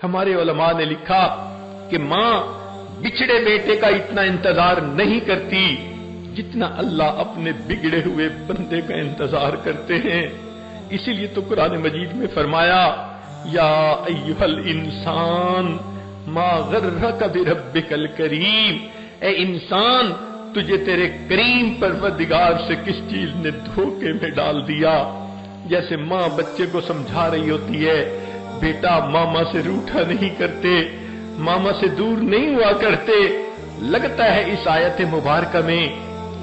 ہمارے علماء نے لکھا کہ ماں بچھڑے بیٹے کا اتنا انتظار نہیں کرتی جتنا اللہ اپنے بگڑے ہوئے بندے کا انتظار کرتے ہیں. اسی لیے تو قرآن مجید میں فرمایا یا ایھا الانسان ما غرک بربک الکریم، اے انسان تجھے تیرے کریم پروردگار سے کس چیز نے دھوکے میں ڈال دیا. جیسے ماں بچے کو سمجھا رہی ہوتی ہے بیٹا ماما سے روٹھا نہیں کرتے، ماما سے دور نہیں ہوا کرتے. لگتا ہے اس آیت مبارکہ میں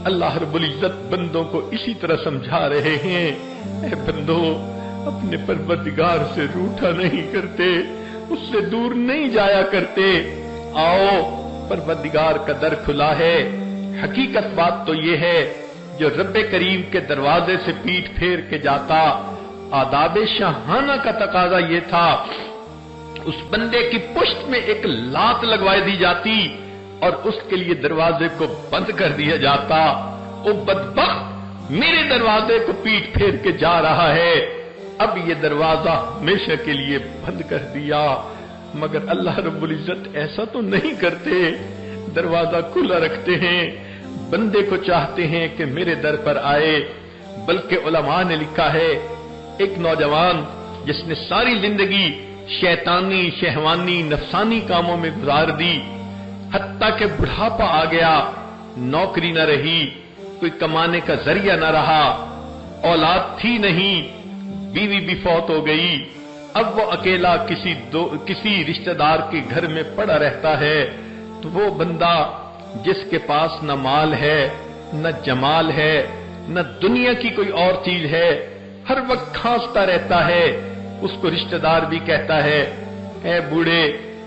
اللہ رب العزت بندوں کو اسی طرح سمجھا رہے ہیں، اے بندو اپنے پروردگار سے روٹھا نہیں کرتے، اس سے دور نہیں جایا کرتے. آؤ پروردگار کا در کھلا ہے. حقیقت بات تو یہ ہے جو رب کریم کے دروازے سے پیٹھ پھیر کے جاتا، آداب شاہانہ کا تقاضا یہ تھا اس بندے کی پشت میں ایک لات لگوائی دی جاتی اور اس کے لیے دروازے کو بند کر دیا جاتا. او بدبخت میرے دروازے کو پیٹھ پھیر کے جا رہا ہے، اب یہ دروازہ ہمیشہ کے لیے بند کر دیا. مگر اللہ رب العزت ایسا تو نہیں کرتے، دروازہ کھلا رکھتے ہیں، بندے کو چاہتے ہیں کہ میرے در پر آئے. بلکہ علماء نے لکھا ہے ایک نوجوان جس نے ساری زندگی شیطانی شہوانی نفسانی کاموں میں گزار دی، حتیٰ کہ بڑھاپا آ گیا، نوکری نہ رہی، کوئی کمانے کا ذریعہ نہ رہا، اولاد تھی نہیں، بیوی بھی فوت ہو گئی. اب وہ اکیلا کسی رشتہ دار کے گھر میں پڑا رہتا ہے. تو وہ بندہ جس کے پاس نہ مال ہے نہ جمال ہے نہ دنیا کی کوئی اور چیز ہے، ہر وقت کھانستا رہتا ہے. اس کو رشتہ دار بھی کہتا ہے اے بوڑھے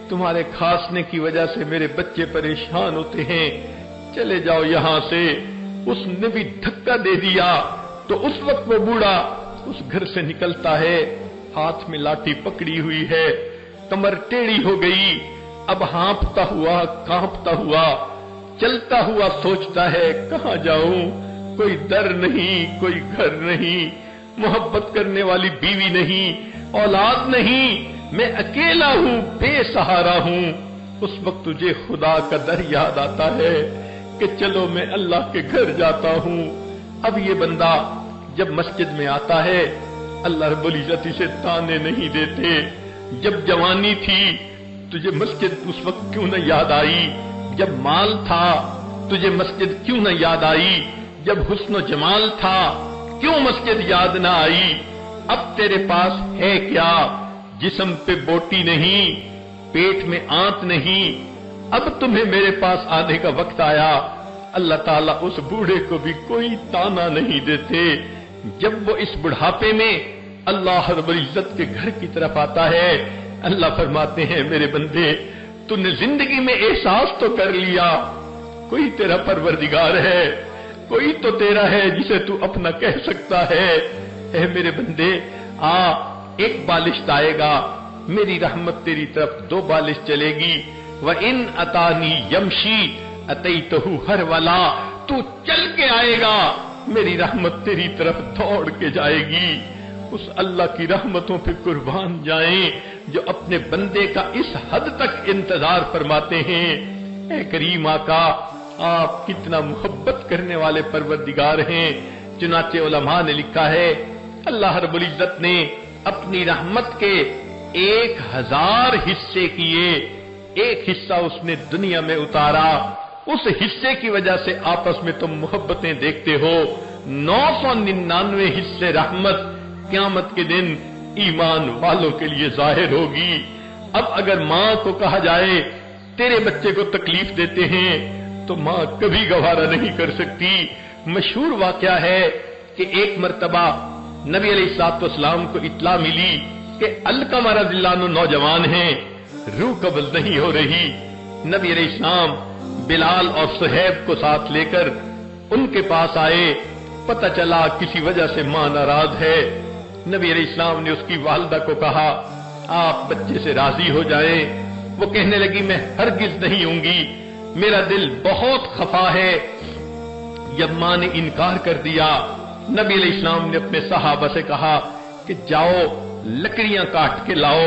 تمہارے کھانسنے کی وجہ سے میرے بچے پریشان ہوتے ہیں، چلے جاؤ یہاں سے. اس نے بھی دھکا دے دیا تو اس وقت وہ بوڑھا اس گھر سے نکلتا ہے، ہاتھ میں لاٹھی پکڑی ہوئی ہے، کمر ٹیڑھی ہو گئی، اب ہانپتا ہوا کانپتا ہوا چلتا ہوا سوچتا ہے کہاں جاؤں، کوئی در نہیں، کوئی گھر نہیں، محبت کرنے والی بیوی نہیں، اولاد نہیں، میں اکیلا ہوں، بے سہارا ہوں. اس وقت تجھے خدا کا در یاد آتا ہے کہ چلو میں اللہ کے گھر جاتا ہوں. اب یہ بندہ جب مسجد میں آتا ہے اللہ رب العزت اسے تانے نہیں دیتے. جب جوانی تھی تجھے مسجد اس وقت کیوں نہ یاد آئی؟ جب مال تھا تجھے مسجد کیوں نہ یاد آئی؟ جب حسن و جمال تھا کیوں مسجد یاد نہ آئی؟ اب تیرے پاس ہے کیا؟ جسم پہ بوٹی نہیں، پیٹ میں آنت نہیں، اب تمہیں میرے پاس آنے کا وقت آیا. اللہ تعالیٰ اس بوڑھے کو بھی کوئی تانا نہیں دیتے. جب وہ اس بڑھاپے میں اللہ رب العزت کے گھر کی طرف آتا ہے، اللہ فرماتے ہیں میرے بندے تو نے زندگی میں احساس تو کر لیا کوئی تیرا پروردگار ہے، کوئی تو تیرا ہے جسے تو اپنا کہہ سکتا ہے. اے میرے بندے آ، ایک بالشت آئے گا، میری رحمت تیری طرف 2 بالش چلے گی. وَإِنْ أَتَانِي يَمْشِي أَتَيْتُهُ هَرْوَلًا، تو چل کے آئے گا میری رحمت تیری طرف دوڑ کے جائے گی. اس اللہ کی رحمتوں پہ قربان جائیں جو اپنے بندے کا اس حد تک انتظار فرماتے ہیں. اے کریم آقا آپ کتنا محبت کرنے والے پروردگار ہیں. چنانچہ علماء نے لکھا ہے اللہ رب العزت نے اپنی رحمت کے 1000 حصے کیے، ایک حصہ اس نے دنیا میں اتارا. اس حصے کی وجہ سے آپس میں تم محبتیں دیکھتے ہو. 999 حصے رحمت قیامت کے دن ایمان والوں کے لیے ظاہر ہوگی. اب اگر ماں کو کہا جائے تیرے بچے کو تکلیف دیتے ہیں تو ماں کبھی گوارا نہیں کر سکتی. مشہور واقعہ ہے کہ ایک مرتبہ نبی علیہ الصلوۃ والسلام کو اطلاع ملی کہ علقمہ رضی اللہ عنہ نوجوان ہیں، روح قبض نہیں ہو رہی. نبی علیہ السلام بلال اور صہیب کو ساتھ لے کر ان کے پاس آئے. پتہ چلا کسی وجہ سے ماں ناراض ہے. نبی علیہ السلام نے اس کی والدہ کو کہا آپ بچے سے راضی ہو جائیں. وہ کہنے لگی میں ہرگز نہیں ہوں گی، میرا دل بہت خفا ہے. جب ماں نے انکار کر دیا نبی علیہ السلام نے اپنے صحابہ سے کہا کہ جاؤ لکڑیاں کاٹ کے لاؤ.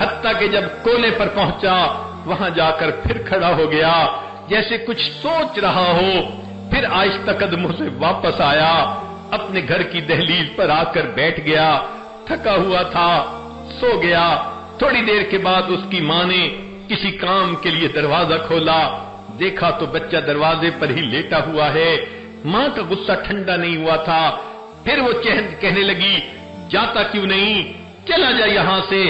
حتیٰ کہ جب کونے پر پہنچا وہاں جا کر پھر کھڑا ہو گیا جیسے کچھ سوچ رہا ہو، پھر آہستہ قدموں سے واپس آیا، اپنے گھر کی دہلیز پر آ کر بیٹھ گیا، تھکا ہوا تھا، سو گیا۔ تھوڑی دیر کے بعد اس کی ماں نے کسی کام کے لیے دروازہ کھولا، دیکھا تو بچہ دروازے پر ہی لیٹا ہوا ہے۔ ماں کا غصہ ٹھنڈا نہیں ہوا تھا، پھر وہ کہنے لگی جاتا کیوں نہیں، چلا جا یہاں سے،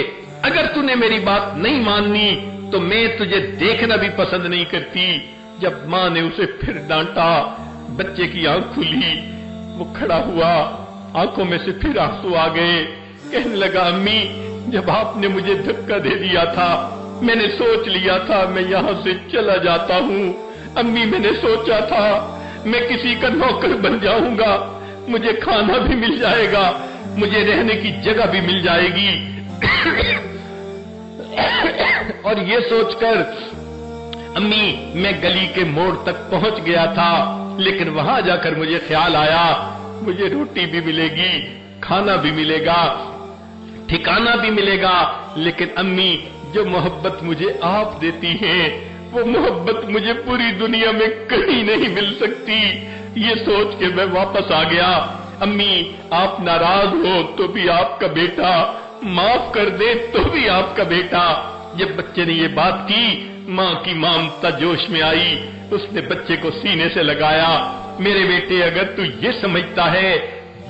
اگر تو نے میری بات نہیں ماننی تو میں تجھے دیکھنا بھی پسند نہیں کرتی۔ جب ماں نے اسے پھر ڈانٹا، بچے کی آنکھ کھلی، وہ کھڑا ہوا، آنکھوں میں سے پھر آنسو آ گئے، کہنے لگا امی جب آپ نے مجھے دھکا دے دیا تھا میں نے سوچ لیا تھا میں یہاں سے چلا جاتا ہوں، امی میں نے سوچا تھا میں کسی کا نوکر بن جاؤں گا، مجھے کھانا بھی مل جائے گا، مجھے رہنے کی جگہ بھی مل جائے گی۔ اور یہ سوچ کر امی میں گلی کے موڑ تک پہنچ گیا تھا، لیکن وہاں جا کر مجھے خیال آیا مجھے روٹی بھی ملے گی، کھانا بھی ملے گا، ٹھکانہ بھی ملے گا، لیکن امی جو محبت مجھے آپ دیتی ہیں وہ محبت مجھے پوری دنیا میں کہیں نہیں مل سکتی۔ یہ سوچ کے میں واپس آ گیا۔ امی آپ ناراض ہو تو بھی آپ کا بیٹا، معاف کر دے تو بھی آپ کا بیٹا۔ جب بچے نے یہ بات کی ماں کی ممتا جوش میں آئی، اس نے بچے کو سینے سے لگایا، میرے بیٹے اگر تو یہ سمجھتا ہے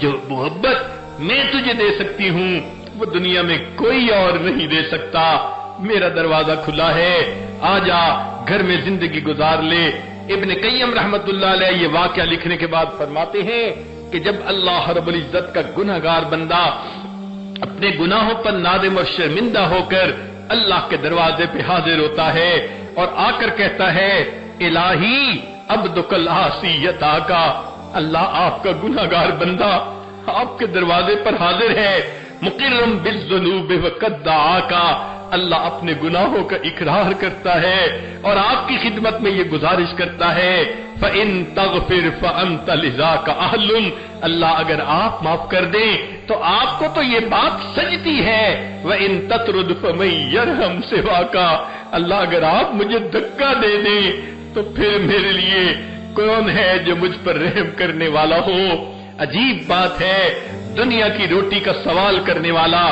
جو محبت میں تجھے دے سکتی ہوں وہ دنیا میں کوئی اور نہیں دے سکتا، میرا دروازہ کھلا ہے، آ جا گھر میں زندگی گزار لے۔ ابن قیم رحمت اللہ علیہ یہ واقعہ لکھنے کے بعد فرماتے ہیں کہ جب اللہ رب العزت کا گنہگار بندہ اپنے گناہوں پر نادم اور شرمندہ ہو کر اللہ کے دروازے پہ حاضر ہوتا ہے اور آ کر کہتا ہے الہی عبدک العاصی کا، اللہ آپ کا گنہگار بندہ آپ کے دروازے پر حاضر ہے، مقرم بالذنوب وقد دعاک، اللہ اپنے گناہوں کا اقرار کرتا ہے اور آپ کی خدمت میں یہ گزارش کرتا ہے فَإِن تَغْفِرْ فَأَنْتَ لِذَاكَ أَهْلٌ، اللہ اگر آپ معاف کر دیں تو آپ کو تو یہ بات سجتی ہے، وَإِن تَطْرُدْ فَمَن يَرْحَمْ سِوَاكَ، اللہ اگر آپ مجھے دھکا دے دیں تو پھر میرے لیے کون ہے جو مجھ پر رحم کرنے والا ہو۔ عجیب بات ہے، دنیا کی روٹی کا سوال کرنے والا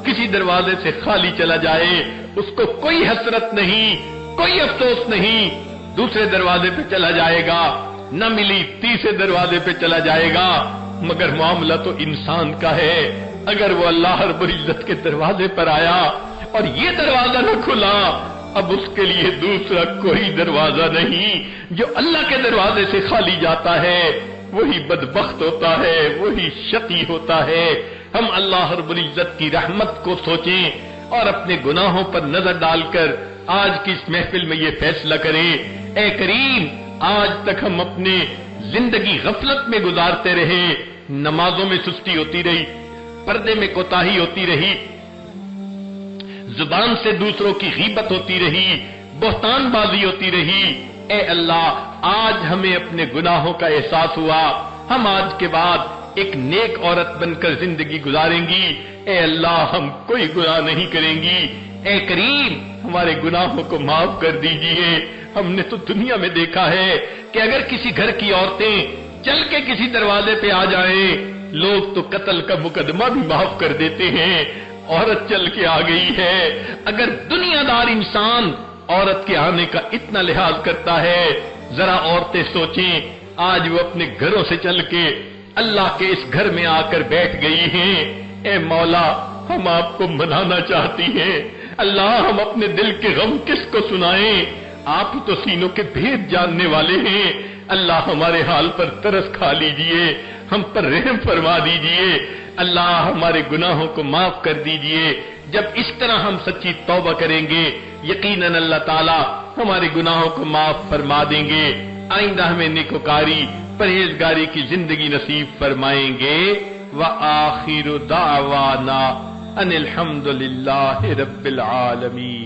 کسی دروازے سے خالی چلا جائے اس کو کوئی حسرت نہیں، کوئی افسوس نہیں، دوسرے دروازے پہ چلا جائے گا، نہ ملی تیسرے دروازے پہ چلا جائے گا، مگر معاملہ تو انسان کا ہے۔ اگر وہ اللہ رب العزت کے دروازے پر آیا اور یہ دروازہ نہ کھلا اب اس کے لیے دوسرا کوئی دروازہ نہیں۔ جو اللہ کے دروازے سے خالی جاتا ہے وہی بدبخت ہوتا ہے، وہی شقی ہوتا ہے۔ ہم اللہ رب العزت کی رحمت کو سوچیں اور اپنے گناہوں پر نظر ڈال کر آج کی اس محفل میں یہ فیصلہ کریں اے کریم آج تک ہم اپنے زندگی غفلت میں گزارتے رہے، نمازوں میں سستی ہوتی رہی، پردے میں کوتاہی ہوتی رہی، زبان سے دوسروں کی غیبت ہوتی رہی، بہتان بازی ہوتی رہی۔ اے اللہ آج ہمیں اپنے گناہوں کا احساس ہوا، ہم آج کے بعد ایک نیک عورت بن کر زندگی گزاریں گی۔ اے اللہ ہم کوئی گناہ نہیں کریں گی، اے کریم ہمارے گناہوں کو معاف کر دیجئے۔ ہم نے تو دنیا میں دیکھا ہے کہ اگر کسی گھر کی عورتیں چل کے کسی دروازے پہ آ جائیں لوگ تو قتل کا مقدمہ بھی معاف کر دیتے ہیں، عورت چل کے آ گئی ہے۔ اگر دنیا دار انسان عورت کے آنے کا اتنا لحاظ کرتا ہے، ذرا عورتیں سوچیں آج وہ اپنے گھروں سے چل کے اللہ کے اس گھر میں آ کر بیٹھ گئی ہیں۔ اے مولا ہم آپ کو منانا چاہتی ہیں، اللہ ہم اپنے دل کے غم کس کو سنائیں، آپ ہی تو سینوں کے بھید جاننے والے ہیں۔ اللہ ہمارے حال پر ترس کھا لیجئے، ہم پر رحم فرما دیجئے، اللہ ہمارے گناہوں کو معاف کر دیجئے۔ جب اس طرح ہم سچی توبہ کریں گے یقیناً اللہ تعالی ہمارے گناہوں کو معاف فرما دیں گے، آئندہ ہمیں نیکوکاری پرہیزگاری کی زندگی نصیب فرمائیں گے۔ وآخر دعوانا ان الحمد للہ رب العالمین۔